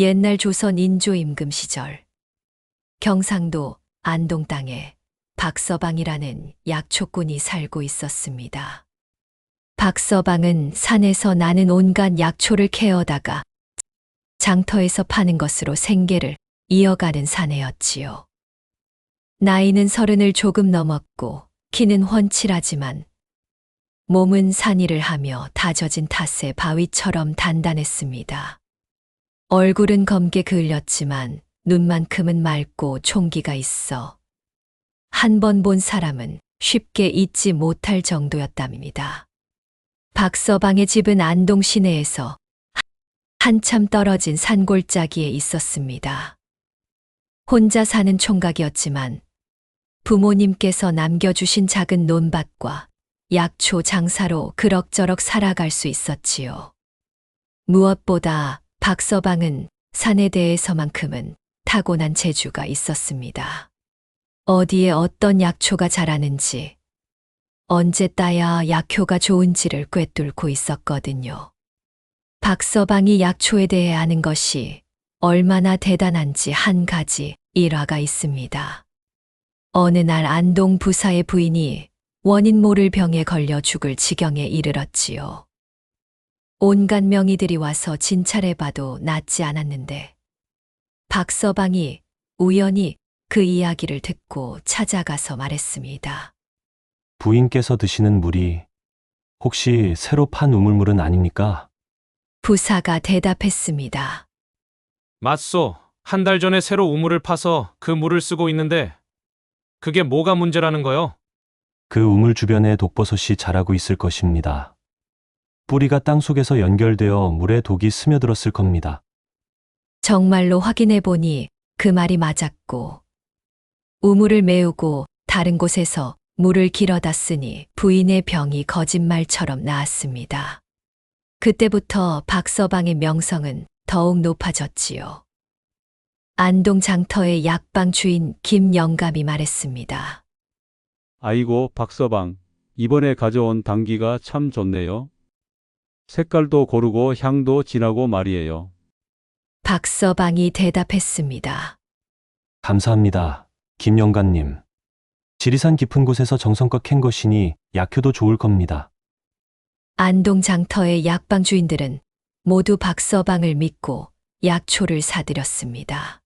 옛날 조선 인조임금 시절 경상도 안동 땅에 박서방이라는 약초꾼이 살고 있었습니다. 박서방은 산에서 나는 온갖 약초를 캐어다가 장터에서 파는 것으로 생계를 이어가는 사내였지요. 나이는 30을 조금 넘었고 키는 훤칠하지만 몸은 산일을 하며 다져진 탓에 바위처럼 단단했습니다. 얼굴은 검게 그을렸지만 눈만큼은 맑고 총기가 있어 한 번 본 사람은 쉽게 잊지 못할 정도였답니다. 박서방의 집은 안동 시내에서 한참 떨어진 산골짜기에 있었습니다. 혼자 사는 총각이었지만 부모님께서 남겨주신 작은 논밭과 약초 장사로 그럭저럭 살아갈 수 있었지요. 무엇보다 박서방은 산에 대해서만큼은 타고난 재주가 있었습니다. 어디에 어떤 약초가 자라는지, 언제 따야 약효가 좋은지를 꿰뚫고 있었거든요. 박서방이 약초에 대해 아는 것이 얼마나 대단한지 한 가지 일화가 있습니다. 어느 날 안동 부사의 부인이 원인 모를 병에 걸려 죽을 지경에 이르렀지요. 온갖 명의들이 와서 진찰해봐도 낫지 않았는데 박서방이 우연히 그 이야기를 듣고 찾아가서 말했습니다. 부인께서 드시는 물이 혹시 새로 판 우물물은 아닙니까? 부사가 대답했습니다. 맞소. 한 달 전에 새로 우물을 파서 그 물을 쓰고 있는데 그게 뭐가 문제라는 거요? 그 우물 주변에 독버섯이 자라고 있을 것입니다. 뿌리가 땅속에서 연결되어 물에 독이 스며들었을 겁니다. 정말로 확인해 보니 그 말이 맞았고 우물을 메우고 다른 곳에서 물을 길어다 쓰니 부인의 병이 거짓말처럼 나았습니다. 그때부터 박서방의 명성은 더욱 높아졌지요. 안동 장터의 약방 주인 김영감이 말했습니다. 아이고, 박서방, 이번에 가져온 당귀가 참 좋네요. 색깔도 고르고 향도 진하고 말이에요. 박서방이 대답했습니다. 감사합니다, 김영관님. 지리산 깊은 곳에서 정성껏 캔 것이니 약효도 좋을 겁니다. 안동 장터의 약방 주인들은 모두 박서방을 믿고 약초를 사들였습니다.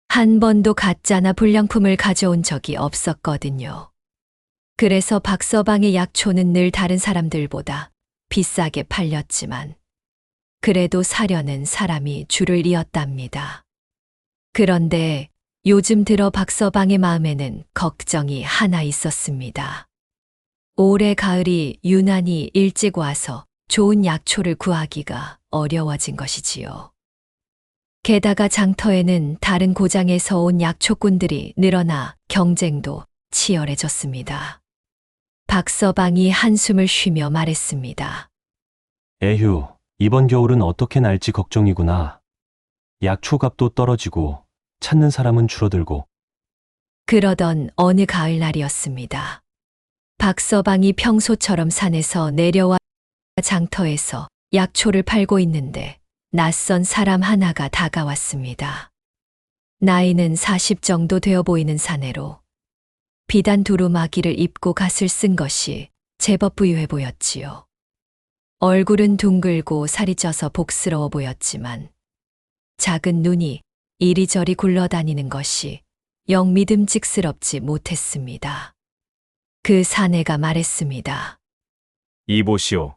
한 번도 가짜나 불량품을 가져온 적이 없었거든요. 그래서 박서방의 약초는 늘 다른 사람들보다 비싸게 팔렸지만 그래도 사려는 사람이 줄을 이었답니다. 그런데 요즘 들어 박서방의 마음에는 걱정이 하나 있었습니다. 올해 가을이 유난히 일찍 와서 좋은 약초를 구하기가 어려워진 것이지요. 게다가 장터에는 다른 고장에서 온 약초꾼들이 늘어나 경쟁도 치열해졌습니다. 박서방이 한숨을 쉬며 말했습니다. 에휴, 이번 겨울은 어떻게 날지 걱정이구나. 약초값도 떨어지고 찾는 사람은 줄어들고. 그러던 어느 가을날이었습니다. 박서방이 평소처럼 산에서 내려와 장터에서 약초를 팔고 있는데 낯선 사람 하나가 다가왔습니다. 나이는 40 정도 되어 보이는 사내로 비단 두루마기를 입고 갓을 쓴 것이 제법 부유해 보였지요. 얼굴은 둥글고 살이 쪄서 복스러워 보였지만 작은 눈이 이리저리 굴러다니는 것이 영 믿음직스럽지 못했습니다. 그 사내가 말했습니다. 이보시오.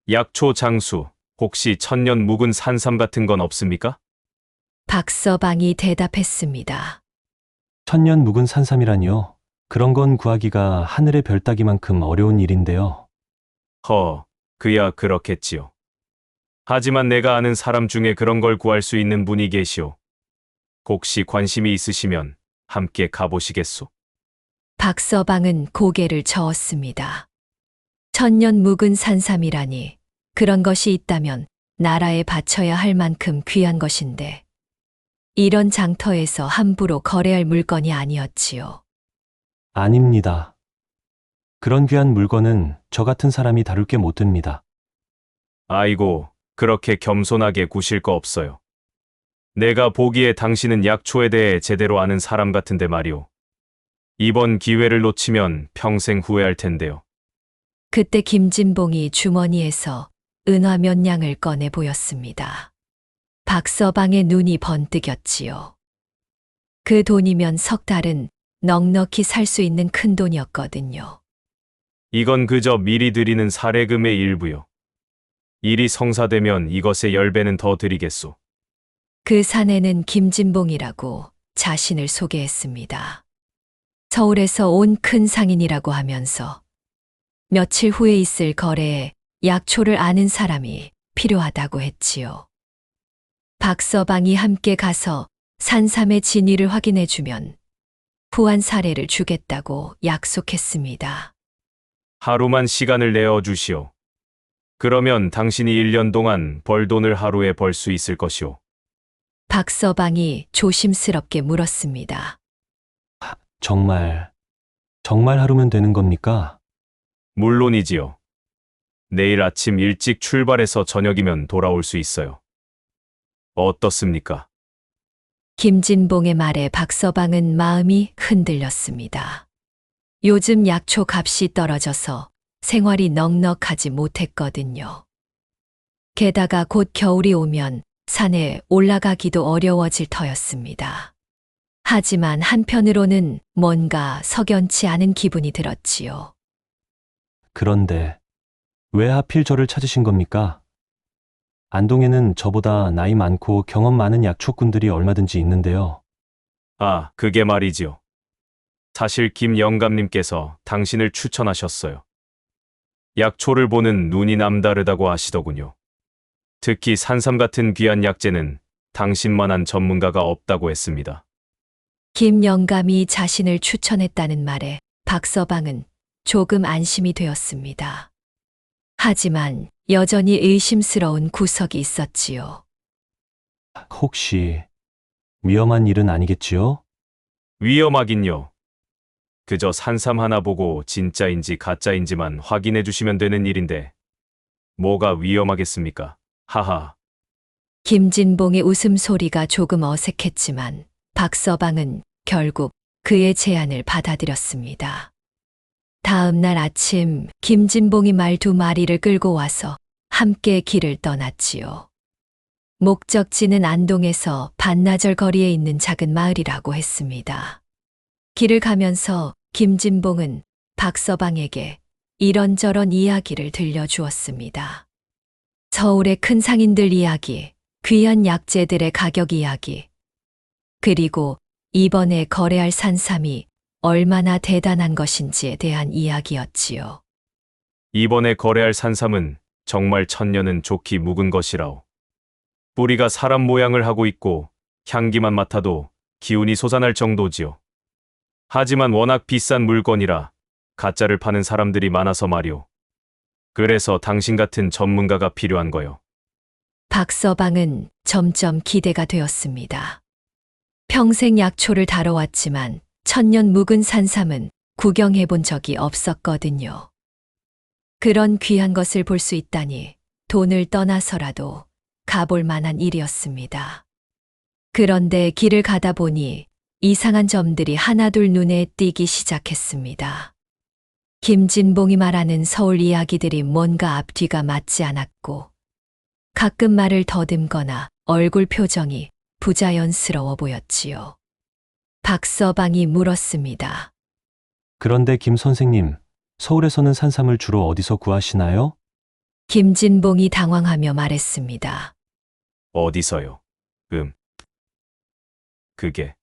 약초 장수, 혹시 천년 묵은 산삼 같은 건 없습니까? 박서방이 대답했습니다. 천년 묵은 산삼이라니요? 그런 건 구하기가 하늘의 별 따기만큼 어려운 일인데요. 그야 그렇겠지요. 하지만 내가 아는 사람 중에 그런 걸 구할 수 있는 분이 계시오. 혹시 관심이 있으시면 함께 가보시겠소? 박서방은 고개를 저었습니다. 천년 묵은 산삼이라니 그런 것이 있다면 나라에 바쳐야 할 만큼 귀한 것인데 이런 장터에서 함부로 거래할 물건이 아니었지요. 아닙니다. 그런 귀한 물건은 저 같은 사람이 다룰 게 못 됩니다. 아이고, 그렇게 겸손하게 구실 거 없어요. 내가 보기에 당신은 약초에 대해 제대로 아는 사람 같은데 말이오. 이번 기회를 놓치면 평생 후회할 텐데요. 그때 김진봉이 주머니에서 은화 몇 냥을 꺼내 보였습니다. 박서방의 눈이 번뜩였지요. 그 돈이면 석 달은 넉넉히 살 수 있는 큰 돈이었거든요. 이건 그저 미리 드리는 사례금의 일부요. 일이 성사되면 이것의 10배는 더 드리겠소. 그 사내는 김진봉이라고 자신을 소개했습니다. 서울에서 온 큰 상인이라고 하면서 며칠 후에 있을 거래에 약초를 아는 사람이 필요하다고 했지요. 박서방이 함께 가서 산삼의 진위를 확인해주면 후한 사례를 주겠다고 약속했습니다. 하루만 시간을 내어 주시오. 그러면 당신이 1년 동안 벌 돈을 하루에 벌 수 있을 것이오. 박서방이 조심스럽게 물었습니다. 정말 하루면 되는 겁니까? 물론이지요. 내일 아침 일찍 출발해서 저녁이면 돌아올 수 있어요. 어떻습니까? 김진봉의 말에 박서방은 마음이 흔들렸습니다. 요즘 약초 값이 떨어져서 생활이 넉넉하지 못했거든요. 게다가 곧 겨울이 오면 산에 올라가기도 어려워질 터였습니다. 하지만 한편으로는 뭔가 석연치 않은 기분이 들었지요. 그런데 왜 하필 저를 찾으신 겁니까? 안동에는 저보다 나이 많고 경험 많은 약초꾼들이 얼마든지 있는데요. 아, 그게 말이지요. 사실 김 영감님께서 당신을 추천하셨어요. 약초를 보는 눈이 남다르다고 하시더군요. 특히 산삼 같은 귀한 약재는 당신만한 전문가가 없다고 했습니다. 김 영감이 자신을 추천했다는 말에 박서방은 조금 안심이 되었습니다. 하지만 여전히 의심스러운 구석이 있었지요. 혹시 위험한 일은 아니겠지요? 위험하긴요. 그저 산삼 하나 보고 진짜인지 가짜인지만 확인해 주시면 되는 일인데 뭐가 위험하겠습니까? 하하. 김진봉의 웃음소리가 조금 어색했지만 박서방은 결국 그의 제안을 받아들였습니다. 다음 날 아침 김진봉이 말 2마리를 끌고 와서 함께 길을 떠났지요. 목적지는 안동에서 반나절 거리에 있는 작은 마을이라고 했습니다. 길을 가면서 김진봉은 박서방에게 이런저런 이야기를 들려주었습니다. 서울의 큰 상인들 이야기, 귀한 약재들의 가격 이야기, 그리고 이번에 거래할 산삼이 얼마나 대단한 것인지에 대한 이야기였지요. 이번에 거래할 산삼은 정말 천년은 좋기 묵은 것이라오. 뿌리가 사람 모양을 하고 있고 향기만 맡아도 기운이 솟아날 정도지요. 하지만 워낙 비싼 물건이라 가짜를 파는 사람들이 많아서 말이오. 그래서 당신 같은 전문가가 필요한 거요. 박서방은 점점 기대가 되었습니다. 평생 약초를 다뤄왔지만 천년 묵은 산삼은 구경해 본 적이 없었거든요. 그런 귀한 것을 볼 수 있다니 돈을 떠나서라도 가볼 만한 일이었습니다. 그런데 길을 가다 보니 이상한 점들이 하나둘 눈에 띄기 시작했습니다. 김진봉이 말하는 서울 이야기들이 뭔가 앞뒤가 맞지 않았고 가끔 말을 더듬거나 얼굴 표정이 부자연스러워 보였지요. 박서방이 물었습니다. 그런데 김 선생님, 서울에서는 산삼을 주로 어디서 구하시나요? 김진봉이 당황하며 말했습니다. 어디서요? 그게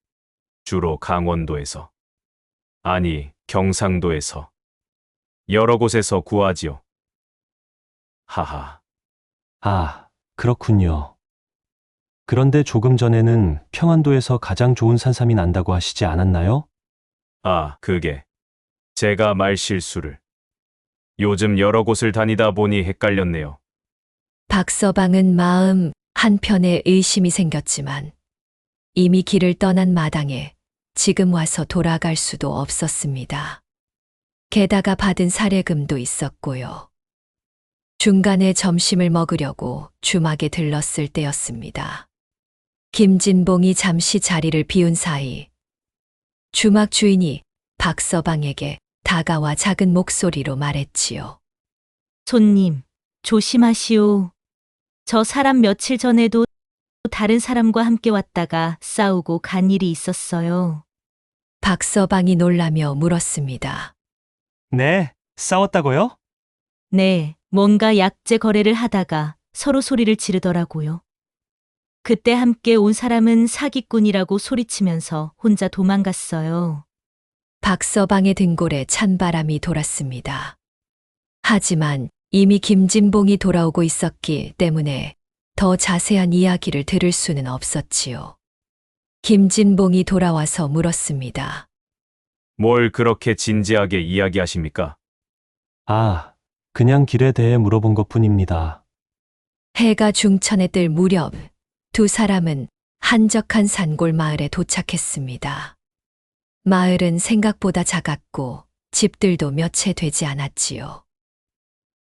주로 강원도에서. 아니, 경상도에서. 여러 곳에서 구하지요. 하하. 아, 그렇군요. 그런데 조금 전에는 평안도에서 가장 좋은 산삼이 난다고 하시지 않았나요? 아, 그게 제가 말 실수를. 요즘 여러 곳을 다니다 보니 헷갈렸네요. 박서방은 마음 한편에 의심이 생겼지만 이미 길을 떠난 마당에 지금 와서 돌아갈 수도 없었습니다. 게다가 받은 사례금도 있었고요. 중간에 점심을 먹으려고 주막에 들렀을 때였습니다. 김진봉이 잠시 자리를 비운 사이 주막 주인이 박서방에게 다가와 작은 목소리로 말했지요. 손님, 조심하시오. 저 사람 며칠 전에도 다른 사람과 함께 왔다가 싸우고 간 일이 있었어요. 박서방이 놀라며 물었습니다. 네, 싸웠다고요? 네, 뭔가 약재 거래를 하다가 서로 소리를 지르더라고요. 그때 함께 온 사람은 사기꾼이라고 소리치면서 혼자 도망갔어요. 박서방의 등골에 찬바람이 돌았습니다. 하지만 이미 김진봉이 돌아오고 있었기 때문에 더 자세한 이야기를 들을 수는 없었지요. 김진봉이 돌아와서 물었습니다. 뭘 그렇게 진지하게 이야기하십니까? 아, 그냥 길에 대해 물어본 것뿐입니다. 해가 중천에 뜰 무렵 두 사람은 한적한 산골 마을에 도착했습니다. 마을은 생각보다 작았고 집들도 몇 채 되지 않았지요.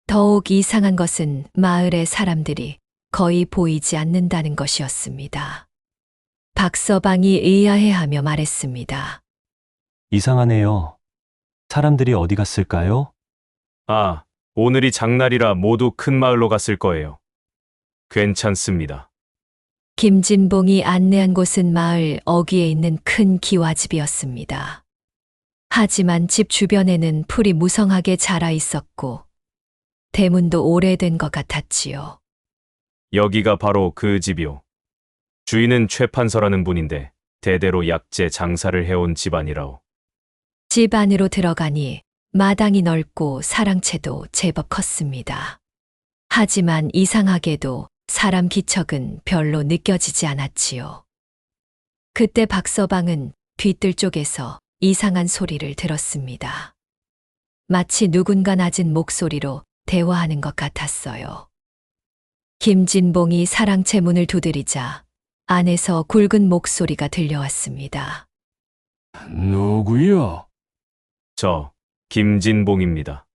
더욱 이상한 것은 마을의 사람들이 거의 보이지 않는다는 것이었습니다. 박서방이 의아해하며 말했습니다. 이상하네요. 사람들이 어디 갔을까요? 아, 오늘이 장날이라 모두 큰 마을로 갔을 거예요. 괜찮습니다. 김진봉이 안내한 곳은 마을 어귀에 있는 큰 기와집이었습니다. 하지만 집 주변에는 풀이 무성하게 자라 있었고 대문도 오래된 것 같았지요. 여기가 바로 그 집이요. 주인은 최판서라는 분인데 대대로 약재 장사를 해온 집안이라오. 집 안으로 들어가니 마당이 넓고 사랑채도 제법 컸습니다. 하지만 이상하게도 사람 기척은 별로 느껴지지 않았지요. 그때 박서방은 뒤뜰 쪽에서 이상한 소리를 들었습니다. 마치 누군가 낮은 목소리로 대화하는 것 같았어요. 김진봉이 사랑채 문을 두드리자 안에서 굵은 목소리가 들려왔습니다. 누구요? 저, 김진봉입니다.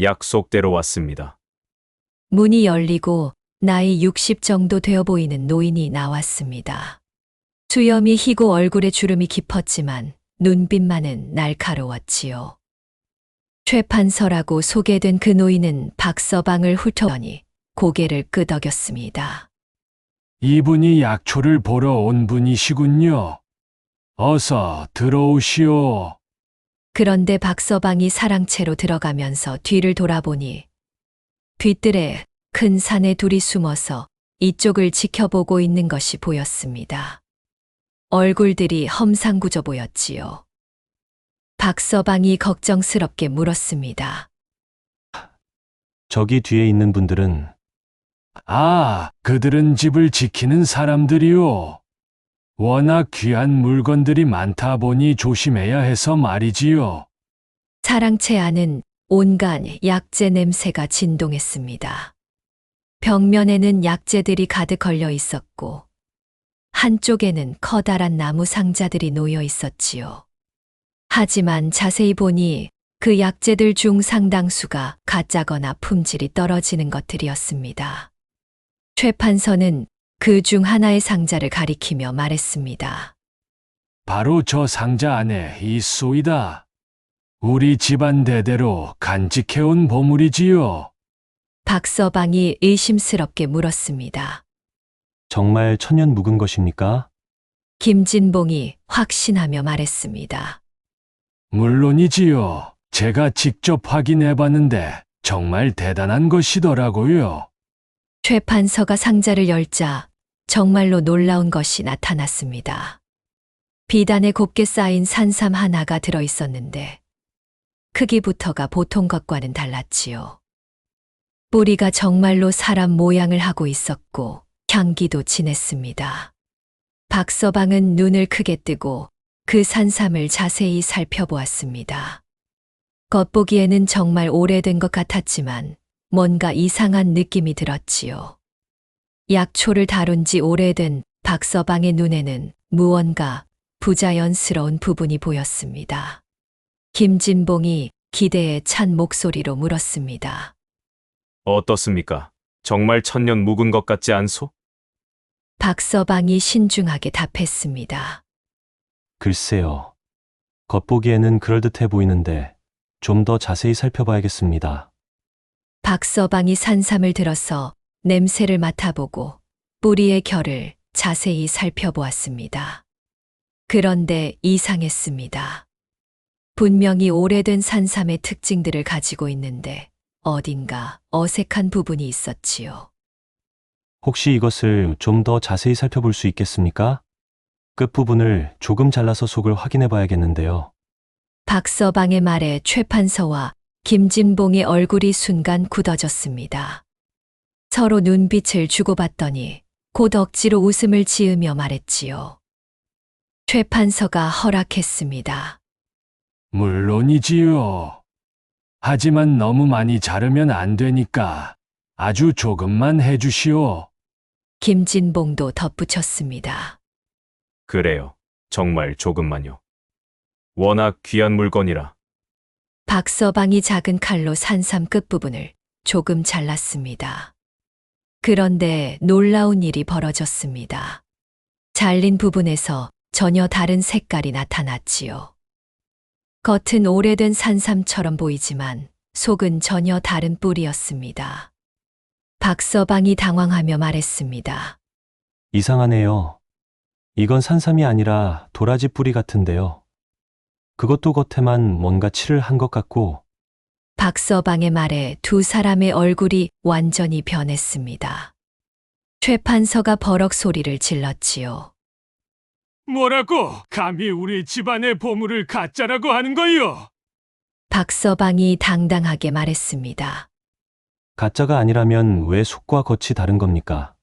약속대로 왔습니다. 문이 열리고 나이 60 정도 되어 보이는 노인이 나왔습니다. 수염이 희고 얼굴에 주름이 깊었지만 눈빛만은 날카로웠지요. 최판서라고 소개된 그 노인은 박서방을 훑어보니 고개를 끄덕였습니다. 이분이 약초를 보러 온 분이시군요. 어서 들어오시오. 그런데 박서방이 사랑채로 들어가면서 뒤를 돌아보니 뒤뜰에 큰 산에 둘이 숨어서 이쪽을 지켜보고 있는 것이 보였습니다. 얼굴들이 험상궂어 보였지요. 박서방이 걱정스럽게 물었습니다. 저기 뒤에 있는 분들은 아, 그들은 집을 지키는 사람들이오. 워낙 귀한 물건들이 많다 보니 조심해야 해서 말이지요. 사랑채 안은 온갖 약재 냄새가 진동했습니다. 벽면에는 약재들이 가득 걸려 있었고 한쪽에는 커다란 나무 상자들이 놓여 있었지요. 하지만 자세히 보니 그 약재들 중 상당수가 가짜거나 품질이 떨어지는 것들이었습니다. 최판서는 그 중 하나의 상자를 가리키며 말했습니다. 바로 저 상자 안에 있소이다. 우리 집안 대대로 간직해온 보물이지요. 박서방이 의심스럽게 물었습니다. 정말 천년 묵은 것입니까? 김진봉이 확신하며 말했습니다. 물론이지요. 제가 직접 확인해 봤는데 정말 대단한 것이더라고요. 최판서가 상자를 열자 정말로 놀라운 것이 나타났습니다. 비단에 곱게 쌓인 산삼 하나가 들어 있었는데 크기부터가 보통 것과는 달랐지요. 뿌리가 정말로 사람 모양을 하고 있었고 향기도 진했습니다. 박서방은 눈을 크게 뜨고 그 산삼을 자세히 살펴보았습니다. 겉보기에는 정말 오래된 것 같았지만 뭔가 이상한 느낌이 들었지요. 약초를 다룬 지 오래된 박서방의 눈에는 무언가 부자연스러운 부분이 보였습니다. 김진봉이 기대에 찬 목소리로 물었습니다. 어떻습니까? 정말 천년 묵은 것 같지 않소? 박서방이 신중하게 답했습니다. 글쎄요. 겉보기에는 그럴듯해 보이는데 좀 더 자세히 살펴봐야겠습니다. 박서방이 산삼을 들어서 냄새를 맡아보고 뿌리의 결을 자세히 살펴보았습니다. 그런데 이상했습니다. 분명히 오래된 산삼의 특징들을 가지고 있는데 어딘가 어색한 부분이 있었지요. 혹시 이것을 좀 더 자세히 살펴볼 수 있겠습니까? 끝부분을 조금 잘라서 속을 확인해 봐야겠는데요. 박서방의 말에 최 판서와 김진봉의 얼굴이 순간 굳어졌습니다. 서로 눈빛을 주고받더니 곧 억지로 웃음을 지으며 말했지요. 최 판서가 허락했습니다. 물론이지요. 하지만 너무 많이 자르면 안 되니까 아주 조금만 해주시오. 김진봉도 덧붙였습니다. 그래요. 정말 조금만요. 워낙 귀한 물건이라. 박서방이 작은 칼로 산삼 끝부분을 조금 잘랐습니다. 그런데 놀라운 일이 벌어졌습니다. 잘린 부분에서 전혀 다른 색깔이 나타났지요. 겉은 오래된 산삼처럼 보이지만 속은 전혀 다른 뿔이었습니다. 박서방이 당황하며 말했습니다. 이상하네요. 이건 산삼이 아니라 도라지 뿌리 같은데요. 그것도 겉에만 뭔가 칠을 한 것 같고. 박서방의 말에 두 사람의 얼굴이 완전히 변했습니다. 최 판서가 버럭 소리를 질렀지요. 뭐라고? 감히 우리 집안의 보물을 가짜라고 하는 거요? 박서방이 당당하게 말했습니다. 가짜가 아니라면 왜 속과 겉이 다른 겁니까?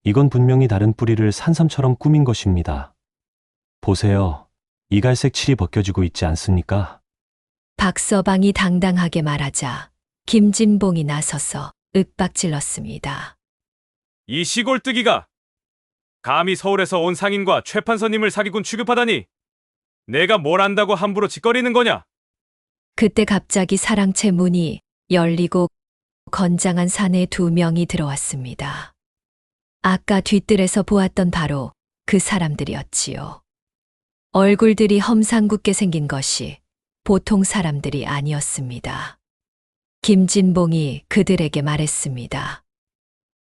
이건 분명히 다른 뿌리를 산삼처럼 꾸민 것입니다. 보세요. 이 갈색 칠이 벗겨지고 있지 않습니까? 박서방이 당당하게 말하자 김진봉이 나서서 윽박질렀습니다. 이 시골뜨기가 감히 서울에서 온 상인과 최 판서님을 사기꾼 취급하다니. 내가 뭘 안다고 함부로 짓거리는 거냐? 그때 갑자기 사랑채 문이 열리고 건장한 사내 두 명이 들어왔습니다. 아까 뒤뜰에서 보았던 바로 그 사람들이었지요. 얼굴들이 험상궂게 생긴 것이 보통 사람들이 아니었습니다. 김진봉이 그들에게 말했습니다.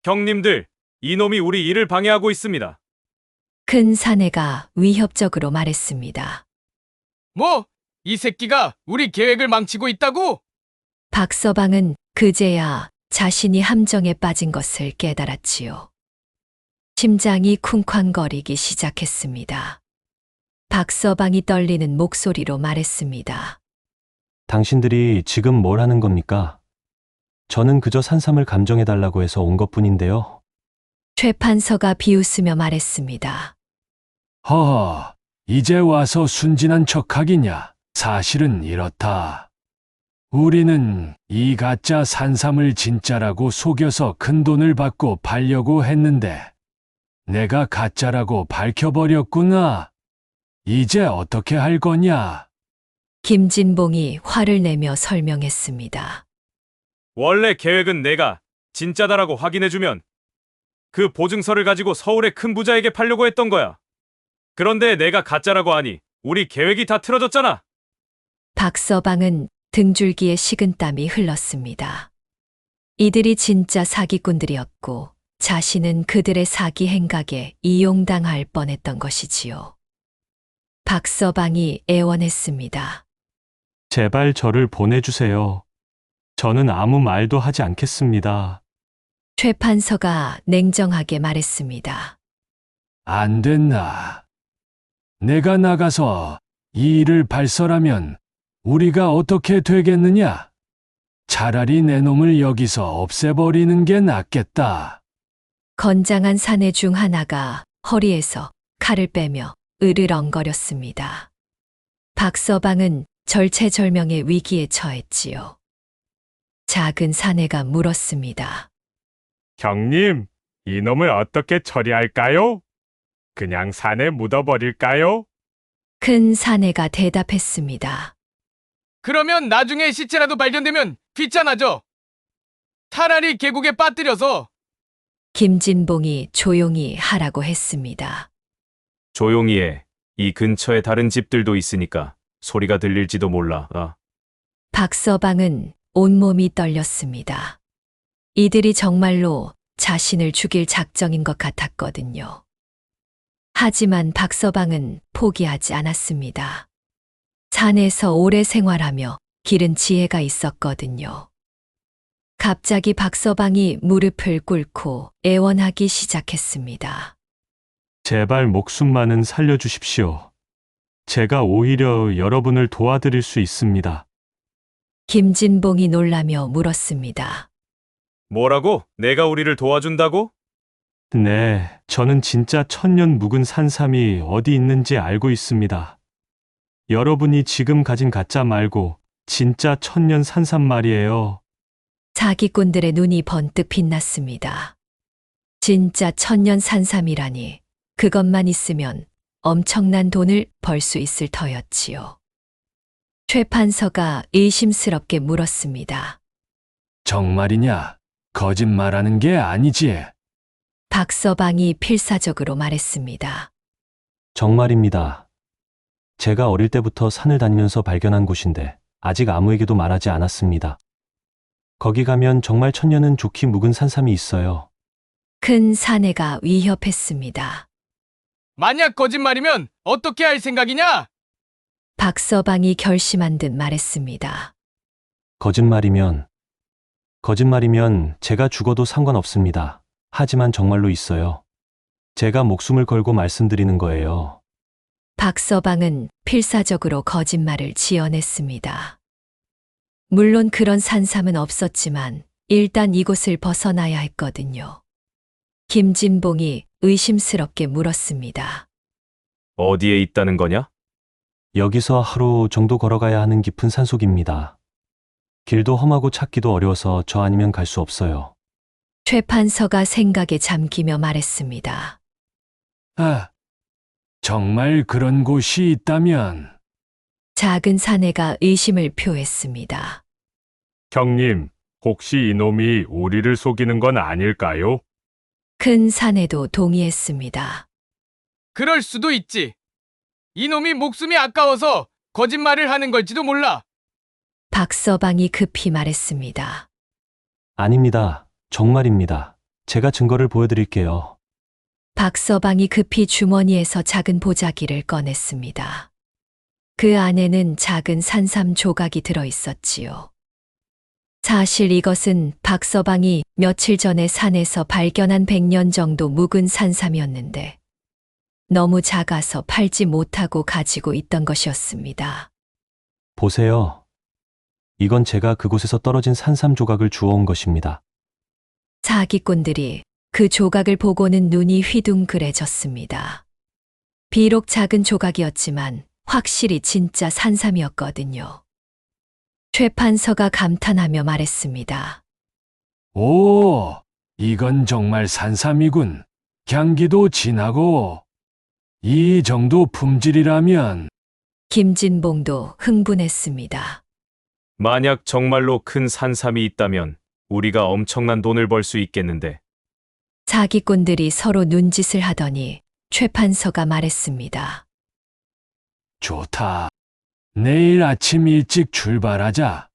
형님들, 이놈이 우리 일을 방해하고 있습니다. 큰 사내가 위협적으로 말했습니다. 뭐? 이 새끼가 우리 계획을 망치고 있다고? 박서방은 그제야 자신이 함정에 빠진 것을 깨달았지요. 심장이 쿵쾅거리기 시작했습니다. 박서방이 떨리는 목소리로 말했습니다. 당신들이 지금 뭘 하는 겁니까? 저는 그저 산삼을 감정해달라고 해서 온 것뿐인데요. 최 판서가 비웃으며 말했습니다. 허허, 이제 와서 순진한 척하기냐? 사실은 이렇다. 우리는 이 가짜 산삼을 진짜라고 속여서 큰 돈을 받고 팔려고 했는데 내가 가짜라고 밝혀버렸구나. 이제 어떻게 할 거냐? 김진봉이 화를 내며 설명했습니다. 원래 계획은 내가 진짜다라고 확인해주면 그 보증서를 가지고 서울의 큰 부자에게 팔려고 했던 거야. 그런데 내가 가짜라고 하니 우리 계획이 다 틀어졌잖아. 박서방은 등줄기에 식은땀이 흘렀습니다. 이들이 진짜 사기꾼들이었고 자신은 그들의 사기 행각에 이용당할 뻔했던 것이지요. 박서방이 애원했습니다. 제발 저를 보내주세요. 저는 아무 말도 하지 않겠습니다. 최 판서가 냉정하게 말했습니다. 안 됐나? 내가 나가서 이 일을 발설하면 우리가 어떻게 되겠느냐? 차라리 내 놈을 여기서 없애버리는 게 낫겠다. 건장한 사내 중 하나가 허리에서 칼을 빼며 으르렁거렸습니다. 박서방은 절체절명의 위기에 처했지요. 작은 사내가 물었습니다. 형님, 이놈을 어떻게 처리할까요? 그냥 산에 묻어버릴까요? 큰 사내가 대답했습니다. 그러면 나중에 시체라도 발견되면 귀찮아져. 차라리 계곡에 빠뜨려서 김진봉이 조용히 하라고 했습니다. 조용히 해. 이 근처에 다른 집들도 있으니까 소리가 들릴지도 몰라. 박서방은 온몸이 떨렸습니다. 이들이 정말로 자신을 죽일 작정인 것 같았거든요. 하지만 박서방은 포기하지 않았습니다. 산에서 오래 생활하며 기른 지혜가 있었거든요. 갑자기 박서방이 무릎을 꿇고 애원하기 시작했습니다. 제발 목숨만은 살려주십시오. 제가 오히려 여러분을 도와드릴 수 있습니다. 김진봉이 놀라며 물었습니다. 뭐라고? 내가 우리를 도와준다고? 네, 저는 진짜 천년 묵은 산삼이 어디 있는지 알고 있습니다. 여러분이 지금 가진 가짜 말고 진짜 천년 산삼 말이에요. 사기꾼들의 눈이 번뜩 빛났습니다. 진짜 천년 산삼이라니 그것만 있으면 엄청난 돈을 벌 수 있을 터였지요. 최 판서가 의심스럽게 물었습니다. 정말이냐? 거짓말하는 게 아니지. 박서방이 필사적으로 말했습니다. 정말입니다. 제가 어릴 때부터 산을 다니면서 발견한 곳인데 아직 아무에게도 말하지 않았습니다. 거기 가면 정말 천년은 좋게 묵은 산삼이 있어요. 큰 사내가 위협했습니다. 만약 거짓말이면 어떻게 할 생각이냐? 박서방이 결심한 듯 말했습니다. 거짓말이면 제가 죽어도 상관없습니다. 하지만 정말로 있어요. 제가 목숨을 걸고 말씀드리는 거예요. 박서방은 필사적으로 거짓말을 지어냈습니다. 물론 그런 산삼은 없었지만 일단 이곳을 벗어나야 했거든요. 김진봉이 의심스럽게 물었습니다. 어디에 있다는 거냐? 여기서 하루 정도 걸어가야 하는 깊은 산속입니다. 길도 험하고 찾기도 어려워서 저 아니면 갈 수 없어요. 최 판서가 생각에 잠기며 말했습니다. 아, 정말 그런 곳이 있다면 작은 사내가 의심을 표했습니다. 형님, 혹시 이놈이 우리를 속이는 건 아닐까요? 큰 사내도 동의했습니다. 그럴 수도 있지. 이놈이 목숨이 아까워서 거짓말을 하는 걸지도 몰라. 박서방이 급히 말했습니다. 아닙니다. 정말입니다. 제가 증거를 보여드릴게요. 박서방이 급히 주머니에서 작은 보자기를 꺼냈습니다. 그 안에는 작은 산삼 조각이 들어 있었지요. 사실 이것은 박서방이 며칠 전에 산에서 발견한 100년 정도 묵은 산삼이었는데 너무 작아서 팔지 못하고 가지고 있던 것이었습니다. 보세요. 이건 제가 그곳에서 떨어진 산삼 조각을 주워온 것입니다. 사기꾼들이 그 조각을 보고는 눈이 휘둥그레졌습니다. 비록 작은 조각이었지만 확실히 진짜 산삼이었거든요. 최 판서가 감탄하며 말했습니다. 오, 이건 정말 산삼이군. 향기도 진하고 이 정도 품질이라면 김진봉도 흥분했습니다. 만약 정말로 큰 산삼이 있다면 우리가 엄청난 돈을 벌 수 있겠는데. 사기꾼들이 서로 눈짓을 하더니 최 판서가 말했습니다. 좋다. 내일 아침 일찍 출발하자.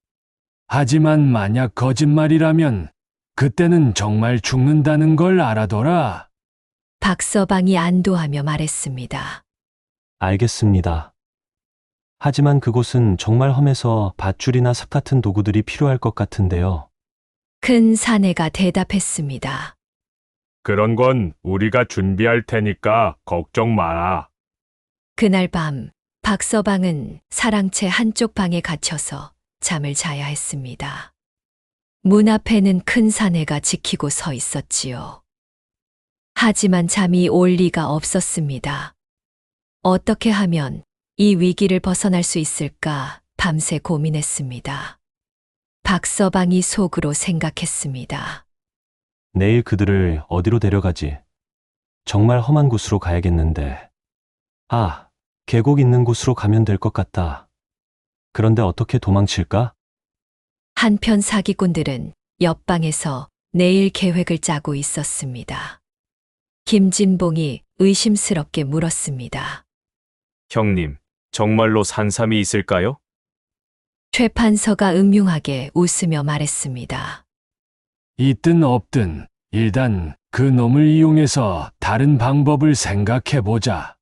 하지만 만약 거짓말이라면 그때는 정말 죽는다는 걸 알아둬라. 박서방이 안도하며 말했습니다. 알겠습니다. 하지만 그곳은 정말 험해서 밧줄이나 삽 같은 도구들이 필요할 것 같은데요. 큰 사내가 대답했습니다. 그런 건 우리가 준비할 테니까 걱정 마라. 그날 밤 박서방은 사랑채 한쪽 방에 갇혀서 잠을 자야 했습니다. 문 앞에는 큰 사내가 지키고 서 있었지요. 하지만 잠이 올 리가 없었습니다. 어떻게 하면 이 위기를 벗어날 수 있을까 밤새 고민했습니다. 박서방이 속으로 생각했습니다. 내일 그들을 어디로 데려가지? 정말 험한 곳으로 가야겠는데. 아, 계곡 있는 곳으로 가면 될 것 같다. 그런데 어떻게 도망칠까? 한편 사기꾼들은 옆방에서 내일 계획을 짜고 있었습니다. 김진봉이 의심스럽게 물었습니다. 형님, 정말로 산삼이 있을까요? 최 판서가 음흉하게 웃으며 말했습니다. 있든 없든 일단 그 놈을 이용해서 다른 방법을 생각해 보자.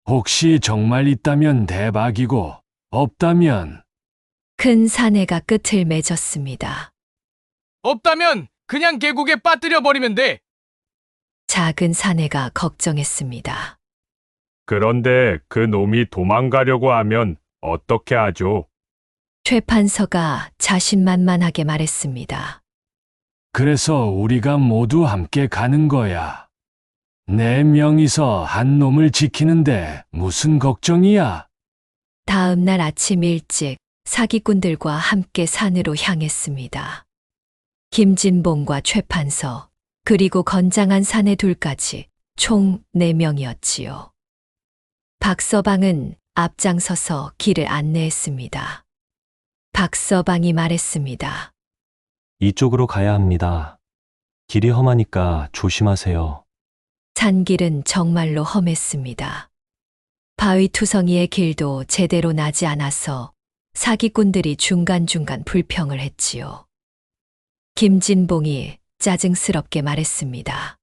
혹시 정말 있다면 대박이고 없다면 큰 사내가 끝을 맺었습니다. 없다면 그냥 계곡에 빠뜨려 버리면 돼. 작은 사내가 걱정했습니다. 그런데 그 놈이 도망가려고 하면 어떻게 하죠? 최 판서가 자신만만하게 말했습니다. 그래서 우리가 모두 함께 가는 거야. 4명이서 한 놈을 지키는데 무슨 걱정이야? 다음 날 아침 일찍 사기꾼들과 함께 산으로 향했습니다. 김진봉과 최 판서, 그리고 건장한 사내 둘까지 총 4명이었지요. 박서방은 앞장서서 길을 안내했습니다. 박서방이 말했습니다. 이쪽으로 가야 합니다. 길이 험하니까 조심하세요. 산길은 정말로 험했습니다. 바위투성이의 길도 제대로 나지 않아서 사기꾼들이 중간중간 불평을 했지요. 김진봉이 짜증스럽게 말했습니다.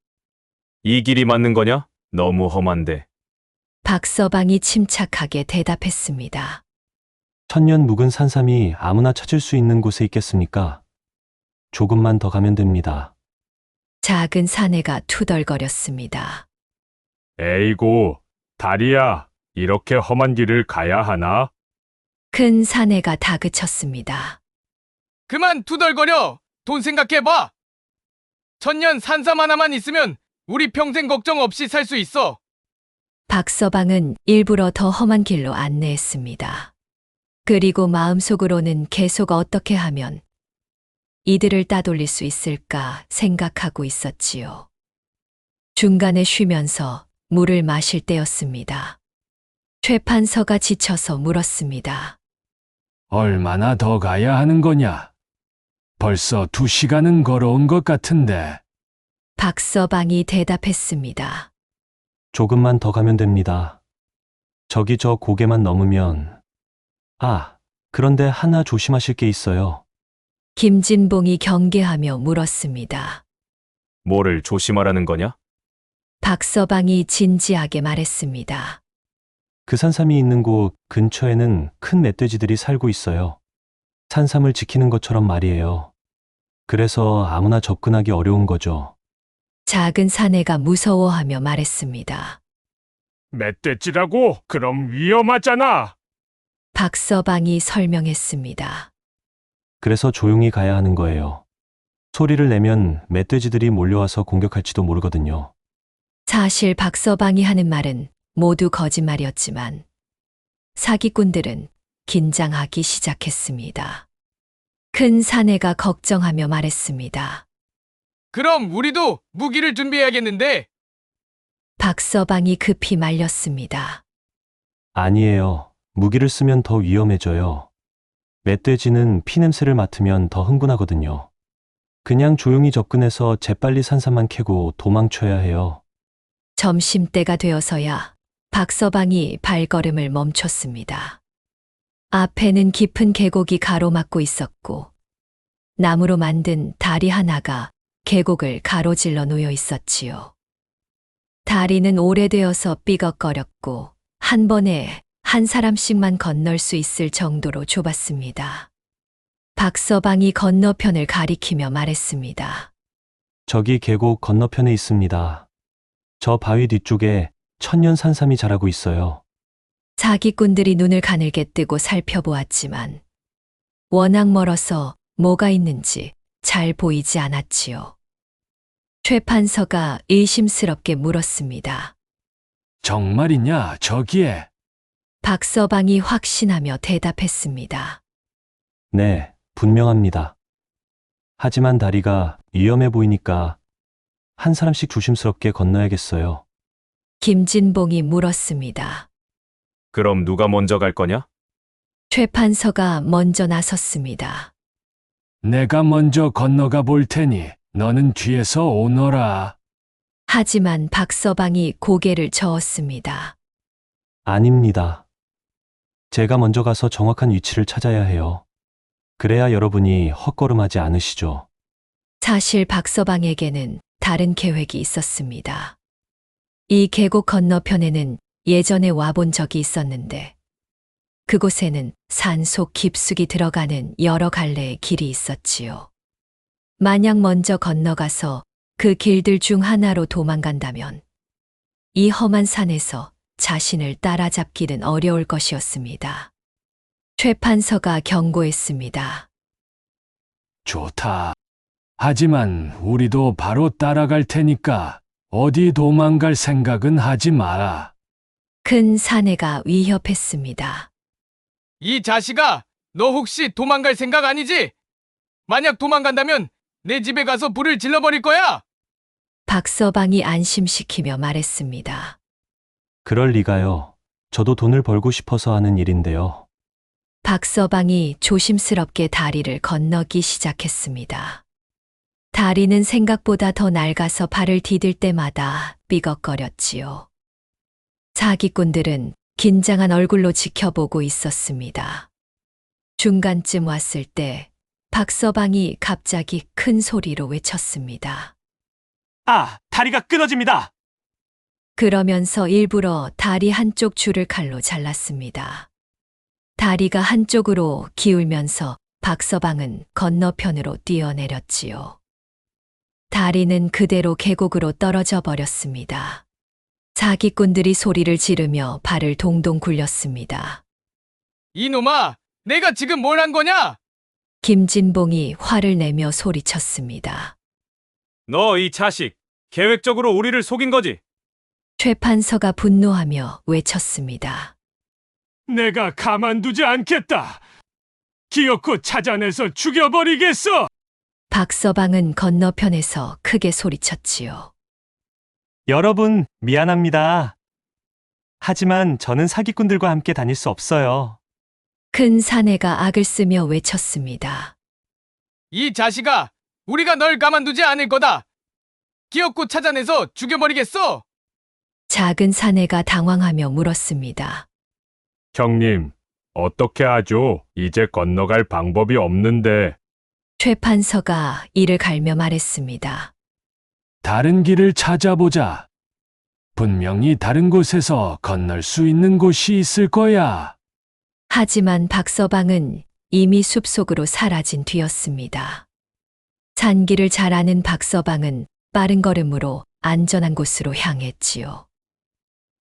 이 길이 맞는 거냐? 너무 험한데. 박서방이 침착하게 대답했습니다. 천년 묵은 산삼이 아무나 찾을 수 있는 곳에 있겠습니까? 조금만 더 가면 됩니다. 작은 사내가 투덜거렸습니다. 에이고, 다리야, 이렇게 험한 길을 가야 하나? 큰 사내가 다그쳤습니다. 그만 투덜거려. 돈 생각해봐. 천년 산삼 하나만 있으면 우리 평생 걱정 없이 살 수 있어. 박서방은 일부러 더 험한 길로 안내했습니다. 그리고 마음속으로는 계속 어떻게 하면 이들을 따돌릴 수 있을까 생각하고 있었지요. 중간에 쉬면서 물을 마실 때였습니다. 최 판서가 지쳐서 물었습니다. 얼마나 더 가야 하는 거냐? 벌써 2시간은 걸어온 것 같은데. 박서방이 대답했습니다. 조금만 더 가면 됩니다. 저기 저 고개만 넘으면. 그런데 하나 조심하실 게 있어요. 김진봉이 경계하며 물었습니다. 뭐를 조심하라는 거냐? 박서방이 진지하게 말했습니다. 그 산삼이 있는 곳 근처에는 큰 멧돼지들이 살고 있어요. 산삼을 지키는 것처럼 말이에요. 그래서 아무나 접근하기 어려운 거죠. 작은 사내가 무서워하며 말했습니다. 멧돼지라고? 그럼 위험하잖아. 박서방이 설명했습니다. 그래서 조용히 가야 하는 거예요. 소리를 내면 멧돼지들이 몰려와서 공격할지도 모르거든요. 사실 박서방이 하는 말은 모두 거짓말이었지만 사기꾼들은 긴장하기 시작했습니다. 큰 사내가 걱정하며 말했습니다. 그럼 우리도 무기를 준비해야겠는데. 박서방이 급히 말렸습니다. 아니에요. 무기를 쓰면 더 위험해져요. 멧돼지는 피냄새를 맡으면 더 흥분하거든요. 그냥 조용히 접근해서 재빨리 산삼만 캐고 도망쳐야 해요. 점심때가 되어서야 박서방이 발걸음을 멈췄습니다. 앞에는 깊은 계곡이 가로막고 있었고 나무로 만든 다리 하나가 계곡을 가로질러 놓여 있었지요. 다리는 오래되어서 삐걱거렸고 한 번에 한 사람씩만 건널 수 있을 정도로 좁았습니다. 박서방이 건너편을 가리키며 말했습니다. 저기 계곡 건너편에 있습니다. 저 바위 뒤쪽에 천년 산삼이 자라고 있어요. 사기꾼들이 눈을 가늘게 뜨고 살펴보았지만 워낙 멀어서 뭐가 있는지 잘 보이지 않았지요. 최 판서가 의심스럽게 물었습니다. 정말이냐, 저기에? 박서방이 확신하며 대답했습니다. 네, 분명합니다. 하지만 다리가 위험해 보이니까 한 사람씩 조심스럽게 건너야겠어요. 김진봉이 물었습니다. 그럼 누가 먼저 갈 거냐? 최 판서가 먼저 나섰습니다. 내가 먼저 건너가 볼 테니 너는 뒤에서 오너라. 하지만 박서방이 고개를 저었습니다. 아닙니다. 제가 먼저 가서 정확한 위치를 찾아야 해요. 그래야 여러분이 헛걸음하지 않으시죠. 사실 박서방에게는 다른 계획이 있었습니다. 이 계곡 건너편에는 예전에 와본 적이 있었는데 그곳에는 산속 깊숙이 들어가는 여러 갈래의 길이 있었지요. 만약 먼저 건너가서 그 길들 중 하나로 도망간다면 이 험한 산에서 자신을 따라잡기는 어려울 것이었습니다. 최판서가 경고했습니다. 좋다. 하지만 우리도 바로 따라갈 테니까 어디 도망갈 생각은 하지 마라. 큰 사내가 위협했습니다. 이 자식아, 너 혹시 도망갈 생각 아니지? 만약 도망간다면 내 집에 가서 불을 질러버릴 거야! 박서방이 안심시키며 말했습니다. 그럴 리가요. 저도 돈을 벌고 싶어서 하는 일인데요. 박서방이 조심스럽게 다리를 건너기 시작했습니다. 다리는 생각보다 더 낡아서 발을 디딜 때마다 삐걱거렸지요. 사기꾼들은 긴장한 얼굴로 지켜보고 있었습니다. 중간쯤 왔을 때 박서방이 갑자기 큰 소리로 외쳤습니다. 아, 다리가 끊어집니다. 그러면서 일부러 다리 한쪽 줄을 칼로 잘랐습니다. 다리가 한쪽으로 기울면서 박서방은 건너편으로 뛰어내렸지요. 다리는 그대로 계곡으로 떨어져 버렸습니다. 사기꾼들이 소리를 지르며 발을 동동 굴렸습니다. 이놈아, 내가 지금 뭘 한 거냐? 김진봉이 화를 내며 소리쳤습니다. 너 이 자식, 계획적으로 우리를 속인 거지? 최판서가 분노하며 외쳤습니다. 내가 가만두지 않겠다. 기어코 찾아내서 죽여버리겠어. 박서방은 건너편에서 크게 소리쳤지요. 여러분, 미안합니다. 하지만 저는 사기꾼들과 함께 다닐 수 없어요. 큰 사내가 악을 쓰며 외쳤습니다. 이 자식아, 우리가 널 가만두지 않을 거다! 기어코 찾아내서 죽여버리겠어! 작은 사내가 당황하며 물었습니다. 형님, 어떻게 하죠? 이제 건너갈 방법이 없는데. 최판서가 이를 갈며 말했습니다. 다른 길을 찾아보자. 분명히 다른 곳에서 건널 수 있는 곳이 있을 거야. 하지만 박서방은 이미 숲속으로 사라진 뒤였습니다. 산길을 잘 아는 박서방은 빠른 걸음으로 안전한 곳으로 향했지요.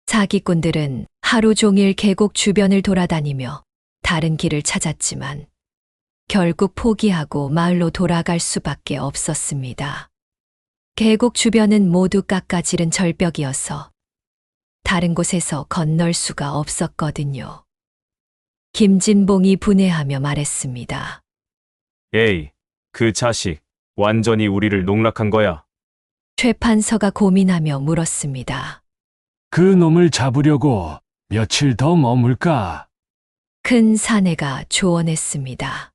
사기꾼들은 하루 종일 계곡 주변을 돌아다니며 다른 길을 찾았지만 결국 포기하고 마을로 돌아갈 수밖에 없었습니다. 계곡 주변은 모두 깎아지른 절벽이어서 다른 곳에서 건널 수가 없었거든요. 김진봉이 분해하며 말했습니다. 에이, 그 자식, 완전히 우리를 농락한 거야. 최판서가 고민하며 물었습니다. 그 놈을 잡으려고 며칠 더 머물까? 큰 사내가 조언했습니다.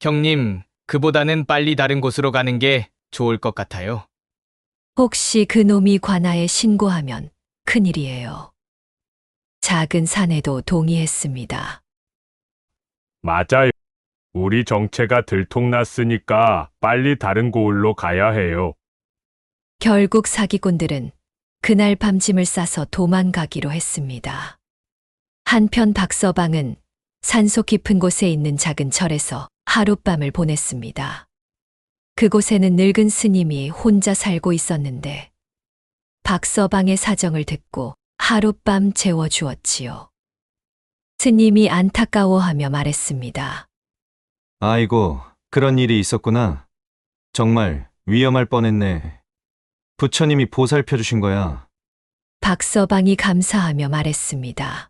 형님, 그보다는 빨리 다른 곳으로 가는 게 좋을 것 같아요. 혹시 그 놈이 관아에 신고하면 큰일이에요. 작은 사내도 동의했습니다. 맞아요. 우리 정체가 들통났으니까 빨리 다른 고을로 가야 해요. 결국 사기꾼들은 그날 밤 짐을 싸서 도망가기로 했습니다. 한편 박서방은 산속 깊은 곳에 있는 작은 절에서 하룻밤을 보냈습니다. 그곳에는 늙은 스님이 혼자 살고 있었는데 박서방의 사정을 듣고 하룻밤 재워주었지요. 스님이 안타까워하며 말했습니다. 아이고, 그런 일이 있었구나. 정말 위험할 뻔했네. 부처님이 보살펴 주신 거야. 박서방이 감사하며 말했습니다.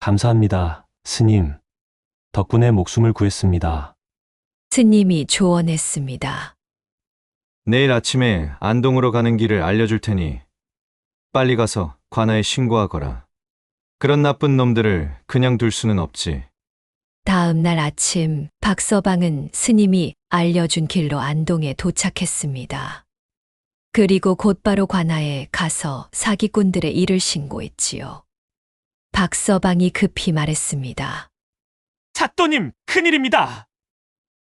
감사합니다, 스님. 덕분에 목숨을 구했습니다. 스님이 조언했습니다. 내일 아침에 안동으로 가는 길을 알려줄 테니 빨리 가서 관아에 신고하거라. 그런 나쁜 놈들을 그냥 둘 수는 없지. 다음 날 아침 박서방은 스님이 알려준 길로 안동에 도착했습니다. 그리고 곧바로 관아에 가서 사기꾼들의 일을 신고했지요. 박서방이 급히 말했습니다. 사또님, 큰일입니다.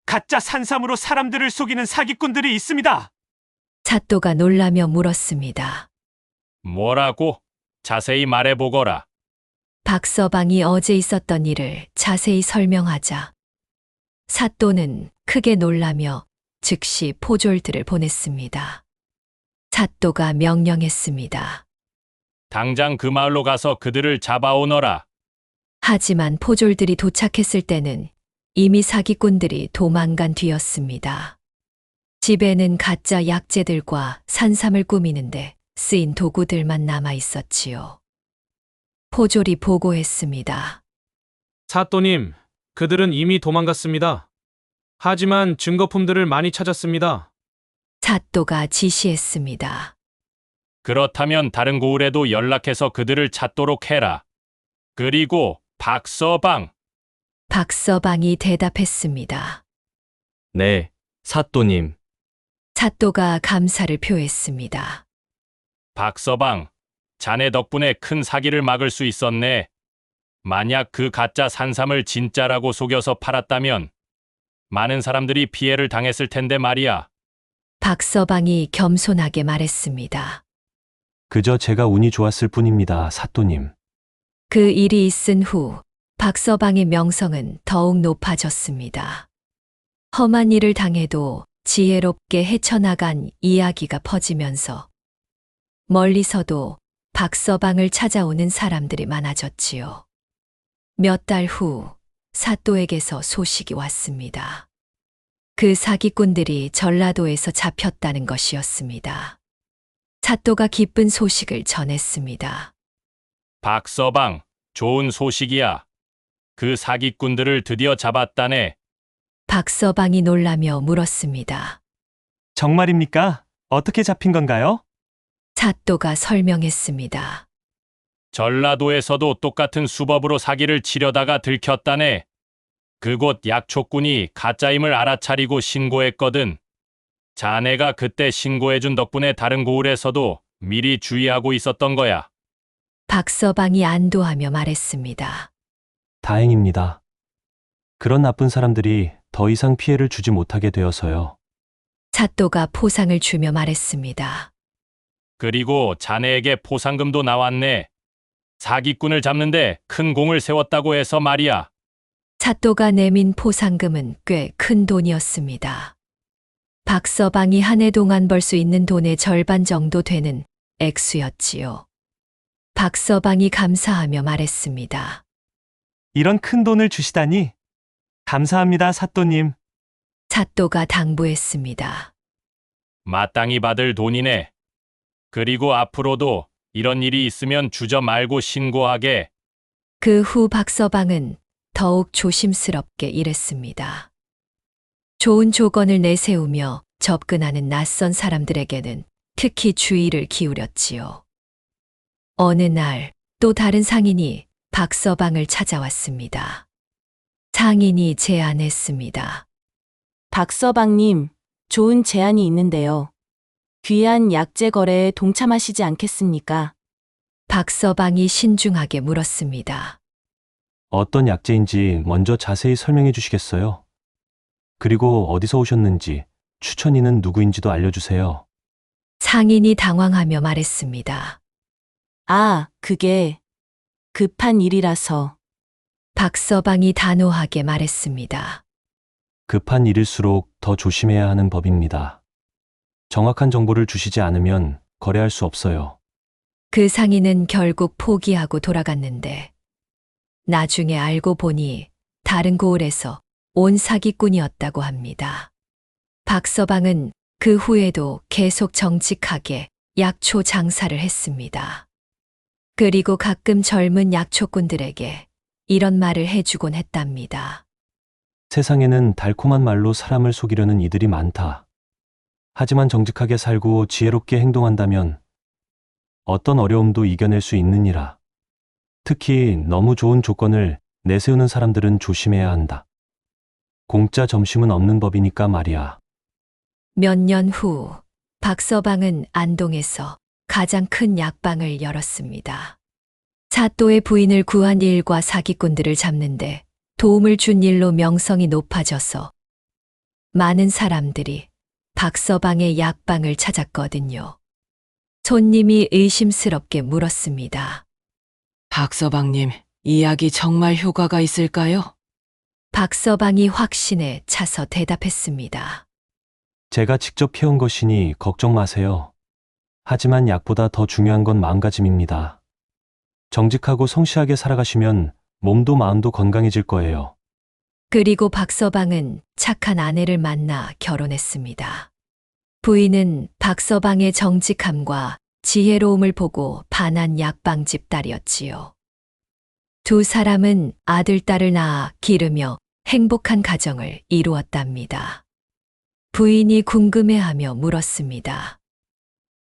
가짜 산삼으로 사람들을 속이는 사기꾼들이 있습니다. 사또가 놀라며 물었습니다. 뭐라고? 자세히 말해보거라. 박서방이 어제 있었던 일을 자세히 설명하자 사또는 크게 놀라며 즉시 포졸들을 보냈습니다. 사또가 명령했습니다. 당장 그 마을로 가서 그들을 잡아오너라. 하지만 포졸들이 도착했을 때는 이미 사기꾼들이 도망간 뒤였습니다. 집에는 가짜 약재들과 산삼을 꾸미는데 쓰인 도구들만 남아 있었지요. 포졸이 보고했습니다. 사또님, 그들은 이미 도망갔습니다. 하지만 증거품들을 많이 찾았습니다. 사또가 지시했습니다. 그렇다면 다른 고을에도 연락해서 그들을 찾도록 해라. 그리고 박서방. 박서방이 대답했습니다. 네, 사또님. 사또가 감사를 표했습니다. 박서방, 자네 덕분에 큰 사기를 막을 수 있었네. 만약 그 가짜 산삼을 진짜라고 속여서 팔았다면 많은 사람들이 피해를 당했을 텐데 말이야. 박서방이 겸손하게 말했습니다. 그저 제가 운이 좋았을 뿐입니다, 사또님. 그 일이 있은 후 박서방의 명성은 더욱 높아졌습니다. 험한 일을 당해도 지혜롭게 헤쳐나간 이야기가 퍼지면서 멀리서도 박서방을 찾아오는 사람들이 많아졌지요. 몇 달 후 사또에게서 소식이 왔습니다. 그 사기꾼들이 전라도에서 잡혔다는 것이었습니다. 사또가 기쁜 소식을 전했습니다. 박서방, 좋은 소식이야. 그 사기꾼들을 드디어 잡았다네. 박서방이 놀라며 물었습니다. 정말입니까? 어떻게 잡힌 건가요? 사또가 설명했습니다. 전라도에서도 똑같은 수법으로 사기를 치려다가 들켰다네. 그곳 약초꾼이 가짜임을 알아차리고 신고했거든. 자네가 그때 신고해준 덕분에 다른 고을에서도 미리 주의하고 있었던 거야. 박서방이 안도하며 말했습니다. 다행입니다. 그런 나쁜 사람들이 더 이상 피해를 주지 못하게 되어서요. 사또가 포상을 주며 말했습니다. 그리고 자네에게 포상금도 나왔네. 사기꾼을 잡는데 큰 공을 세웠다고 해서 말이야. 사또가 내민 포상금은 꽤 큰 돈이었습니다. 박서방이 한 해 동안 벌 수 있는 돈의 절반 정도 되는 액수였지요. 박서방이 감사하며 말했습니다. 이런 큰 돈을 주시다니 감사합니다, 사또님. 사또가 당부했습니다. 마땅히 받을 돈이네. 그리고 앞으로도 이런 일이 있으면 주저 말고 신고하게. 그 후 박서방은 더욱 조심스럽게 일했습니다. 좋은 조건을 내세우며 접근하는 낯선 사람들에게는 특히 주의를 기울였지요. 어느 날 또 다른 상인이 박서방을 찾아왔습니다. 상인이 제안했습니다. 박서방님, 좋은 제안이 있는데요. 귀한 약재 거래에 동참하시지 않겠습니까? 박서방이 신중하게 물었습니다. 어떤 약재인지 먼저 자세히 설명해 주시겠어요? 그리고 어디서 오셨는지, 추천인은 누구인지도 알려주세요. 상인이 당황하며 말했습니다. 아, 그게 급한 일이라서. 박서방이 단호하게 말했습니다. 급한 일일수록 더 조심해야 하는 법입니다. 정확한 정보를 주시지 않으면 거래할 수 없어요. 그 상인은 결국 포기하고 돌아갔는데 나중에 알고 보니 다른 고을에서 온 사기꾼이었다고 합니다. 박서방은 그 후에도 계속 정직하게 약초 장사를 했습니다. 그리고 가끔 젊은 약초꾼들에게 이런 말을 해주곤 했답니다. 세상에는 달콤한 말로 사람을 속이려는 이들이 많다. 하지만 정직하게 살고 지혜롭게 행동한다면 어떤 어려움도 이겨낼 수 있느니라. 특히 너무 좋은 조건을 내세우는 사람들은 조심해야 한다. 공짜 점심은 없는 법이니까 말이야. 몇 년 후, 박서방은 안동에서 가장 큰 약방을 열었습니다. 사또의 부인을 구한 일과 사기꾼들을 잡는데 도움을 준 일로 명성이 높아져서 많은 사람들이 박서방의 약방을 찾았거든요. 손님이 의심스럽게 물었습니다. 박서방님, 이 약이 정말 효과가 있을까요? 박서방이 확신에 차서 대답했습니다. 제가 직접 해온 것이니 걱정 마세요. 하지만 약보다 더 중요한 건 마음가짐입니다. 정직하고 성실하게 살아가시면 몸도 마음도 건강해질 거예요. 그리고 박서방은 착한 아내를 만나 결혼했습니다. 부인은 박서방의 정직함과 지혜로움을 보고 반한 약방집 딸이었지요. 두 사람은 아들, 딸을 낳아 기르며 행복한 가정을 이루었답니다. 부인이 궁금해하며 물었습니다.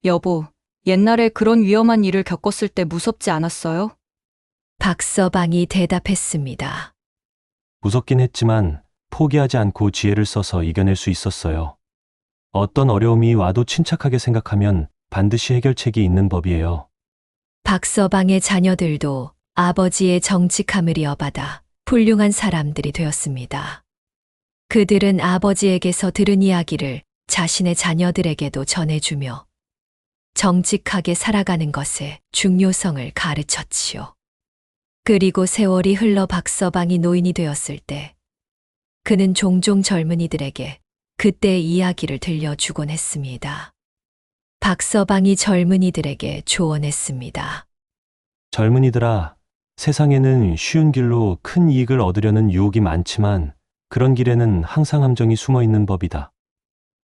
여보, 옛날에 그런 위험한 일을 겪었을 때 무섭지 않았어요? 박서방이 대답했습니다. 무섭긴 했지만 포기하지 않고 지혜를 써서 이겨낼 수 있었어요. 어떤 어려움이 와도 침착하게 생각하면 반드시 해결책이 있는 법이에요. 박서방의 자녀들도 아버지의 정직함을 이어받아 훌륭한 사람들이 되었습니다. 그들은 아버지에게서 들은 이야기를 자신의 자녀들에게도 전해주며 정직하게 살아가는 것의 중요성을 가르쳤지요. 그리고 세월이 흘러 박서방이 노인이 되었을 때 그는 종종 젊은이들에게 그때의 이야기를 들려주곤 했습니다. 박서방이 젊은이들에게 조언했습니다. 젊은이들아, 세상에는 쉬운 길로 큰 이익을 얻으려는 유혹이 많지만 그런 길에는 항상 함정이 숨어 있는 법이다.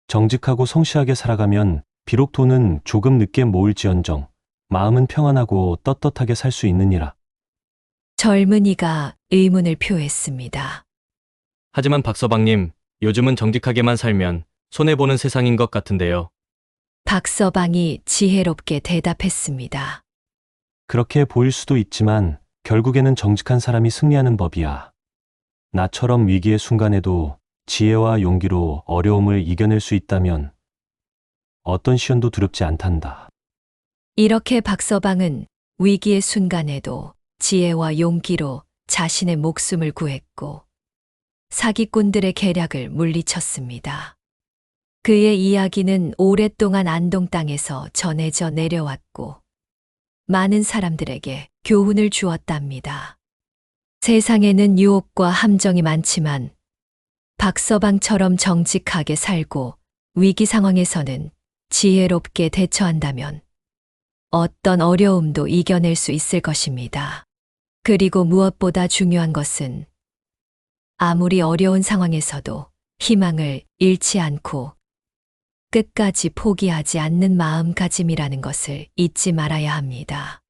정직하고 성실하게 살아가면 비록 돈은 조금 늦게 모을지언정 마음은 평안하고 떳떳하게 살 수 있느니라. 젊은이가 의문을 표했습니다. 하지만 박서방님, 요즘은 정직하게만 살면 손해보는 세상인 것 같은데요. 박서방이 지혜롭게 대답했습니다. 그렇게 보일 수도 있지만 결국에는 정직한 사람이 승리하는 법이야. 나처럼 위기의 순간에도 지혜와 용기로 어려움을 이겨낼 수 있다면 어떤 시련도 두렵지 않단다. 이렇게 박서방은 위기의 순간에도 지혜와 용기로 자신의 목숨을 구했고 사기꾼들의 계략을 물리쳤습니다. 그의 이야기는 오랫동안 안동 땅에서 전해져 내려왔고 많은 사람들에게 교훈을 주었답니다. 세상에는 유혹과 함정이 많지만 박서방처럼 정직하게 살고 위기 상황에서는 지혜롭게 대처한다면 어떤 어려움도 이겨낼 수 있을 것입니다. 그리고 무엇보다 중요한 것은 아무리 어려운 상황에서도 희망을 잃지 않고 끝까지 포기하지 않는 마음가짐이라는 것을 잊지 말아야 합니다.